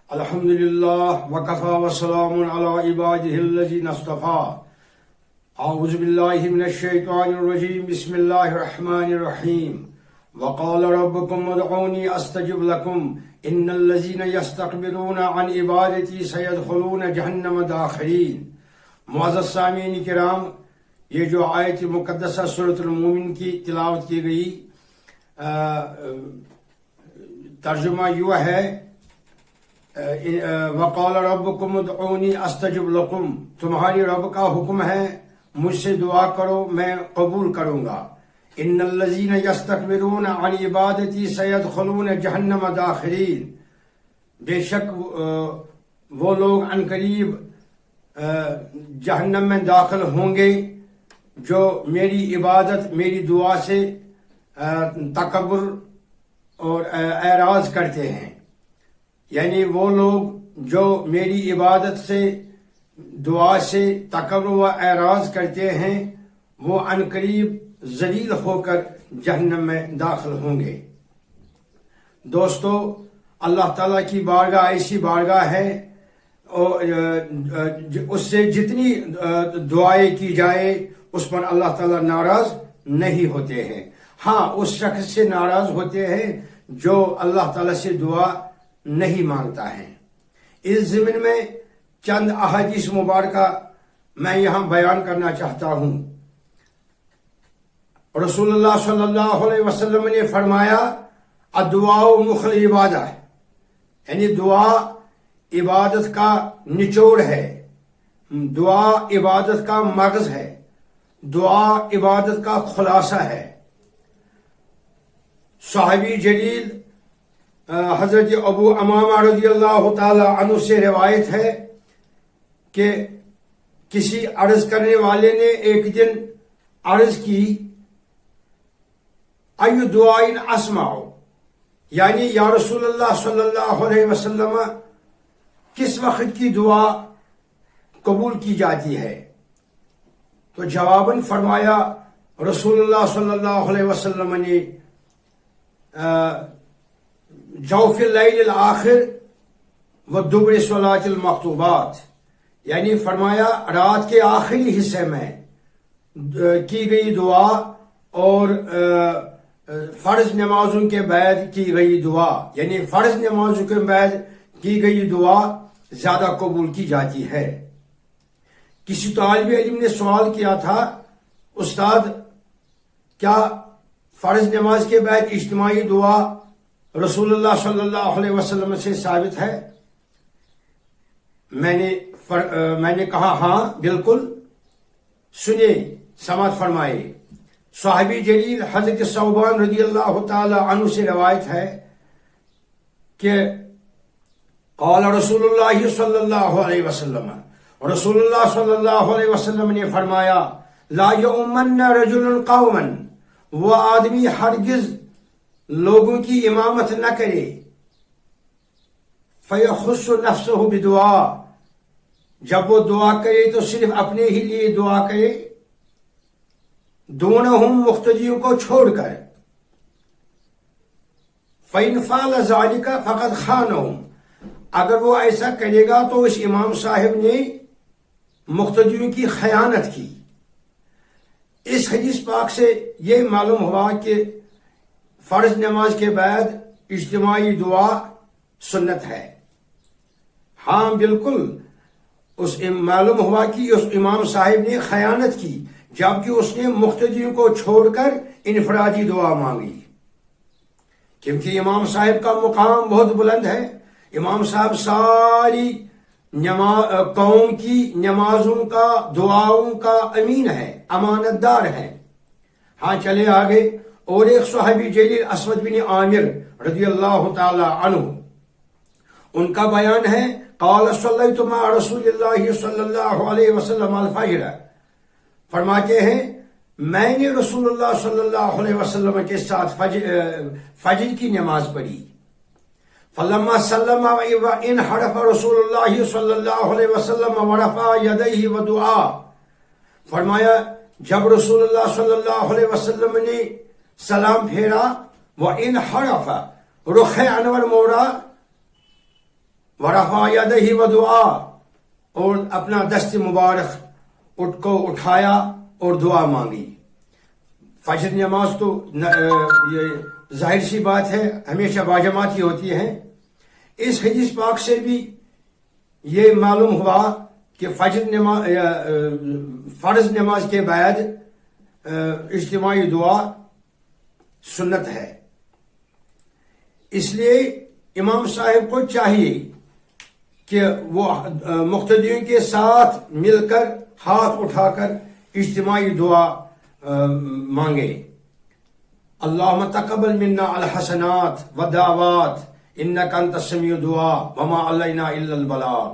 الحمد لله وكفى وسلام على عباده الذين اصطفى. أعوذ بالله من الشيطان الرجيم. بسم الله الرحمن الرحيم. وقال ربكم ادعوني استجب لكم ان الذين يستكبرون عن عبادتي سيدخلون جہنم داخرین. معزز سامعین کرام، یہ جو آیت مقدسہ سورۃ المومن کی تلاوت کی گئی، ترجمہ یوں ہے: وقال ربکم ادعونی استجب لکم، تمہاری رب کا حکم ہے مجھ سے دعا کرو میں قبول کروں گا. ان الذین یستکبرون عن عبادتی سیدخلون جہنم داخرین، بے شک وہ لوگ عنقریب جہنم میں داخل ہوں گے جو میری عبادت، میری دعا سے تکبر اور اعراض کرتے ہیں. یعنی وہ لوگ جو میری عبادت سے، دعا سے تکبر و اعراض کرتے ہیں، وہ عنقریب ذلیل ہو کر جہنم میں داخل ہوں گے. دوستو، اللہ تعالیٰ کی بارگاہ ایسی بارگاہ ہے اور اس سے جتنی دعائیں کی جائے اس پر اللہ تعالیٰ ناراض نہیں ہوتے ہیں. ہاں، اس شخص سے ناراض ہوتے ہیں جو اللہ تعالیٰ سے دعا نہیں مانگتا ہے. اس ضمن میں چند احادیث مبارکہ میں یہاں بیان کرنا چاہتا ہوں. رسول اللہ صلی اللہ علیہ وسلم نے فرمایا: الدعاء مخ العبادہ، یعنی دعا عبادت کا نچوڑ ہے، دعا عبادت کا مغز ہے، دعا عبادت کا خلاصہ ہے. صحابی جلیل حضرت ابو امامہ رضی اللہ تعالی عنہ سے روایت ہے کہ کسی عرض کرنے والے نے ایک دن عرض کی: ایو دعائن اسمعو، یعنی یا رسول اللہ صلی اللہ علیہ وسلم کس وقت کی دعا قبول کی جاتی ہے؟ تو جواباً فرمایا رسول اللہ صلی اللہ علیہ وسلم نے: جوف اللیل الآخر و دبر صلاۃ المکتوبات، یعنی فرمایا رات کے آخری حصے میں کی گئی دعا اور فرض نمازوں کے بعد کی گئی دعا، یعنی فرض نمازوں کے بعد کی گئی دعا زیادہ قبول کی جاتی ہے. کسی طالب علم نے سوال کیا تھا: استاد، کیا فرض نماز کے بعد اجتماعی دعا رسول اللہ صلی اللہ علیہ وسلم سے ثابت ہے؟ میں نے کہا ہاں بالکل. سنیے، سماعت فرمائے. صحابی جلیل حضرت ثوبان رضی اللہ تعالی عنہ سے روایت ہے کہ قال رسول اللہ صلی اللہ علیہ وسلم، رسول اللہ صلی اللہ علیہ وسلم نے فرمایا: لا یؤمن رجل قوما، وہ آدمی ہرگز لوگوں کی امامت نہ کرے، فیخص نفسہ بدعا، جب وہ دعا کرے تو صرف اپنے ہی لیے دعا کرے، دونہم مقتدیوں کو چھوڑ کر. فإن فعل ذلك فقد خانہم، اگر وہ ایسا کرے گا تو اس امام صاحب نے مقتدیوں کی خیانت کی. اس حدیث پاک سے یہ معلوم ہوا کہ فرض نماز کے بعد اجتماعی دعا سنت ہے. ہاں بالکل، اس معلوم ہوا کہ اس امام صاحب نے خیانت کی جبکہ اس نے مقتدیوں کو چھوڑ کر انفرادی دعا مانگی، کیونکہ امام صاحب کا مقام بہت بلند ہے. امام صاحب ساری قوم کی نمازوں کا، دعاؤں کا امین ہے، امانت دار ہے. ہاں چلے آگے. اور ایک صحابی جلیل اسود بن عامر رضی اللہ تعالی عنہ، ان کا بیان ہے: قال صلیت مع رسول اللہ صلی اللہ علیہ وسلم الفجر، فرماتے ہیں میں نے رسول اللہ صلی اللہ علیہ وسلم کے ساتھ فجر کی نماز پڑھی. فلما سلم انحرف رسول اللہ صلی اللہ علیہ وسلم ورفع یدیہ ودعا، فرمایا جب رسول اللہ صلی اللہ علیہ وسلم نے سلام پھیرا، وانحرف، رخ انور موڑا، ورفع یدہ و دعا، اور اپنا دست مبارک کو اٹھایا اور دعا مانگی۔ فجر نماز تو یہ ظاہر سی بات ہے ہمیشہ باجماعت ہی ہوتی ہے۔ اس حدیث پاک سے بھی یہ معلوم ہوا کہ فجر نماز فرض نماز کے بعد اجتماعی دعا سنت ہے۔ اس لیے امام صاحب کو چاہیے کہ وہ مقتدیوں کے ساتھ مل کر ہاتھ اٹھا کر اجتماعی دعا مانگے۔ اللہم تقبل منا الحسنات والدعوات انک انت السمیع الدعاء وما علینا الا البلاغ۔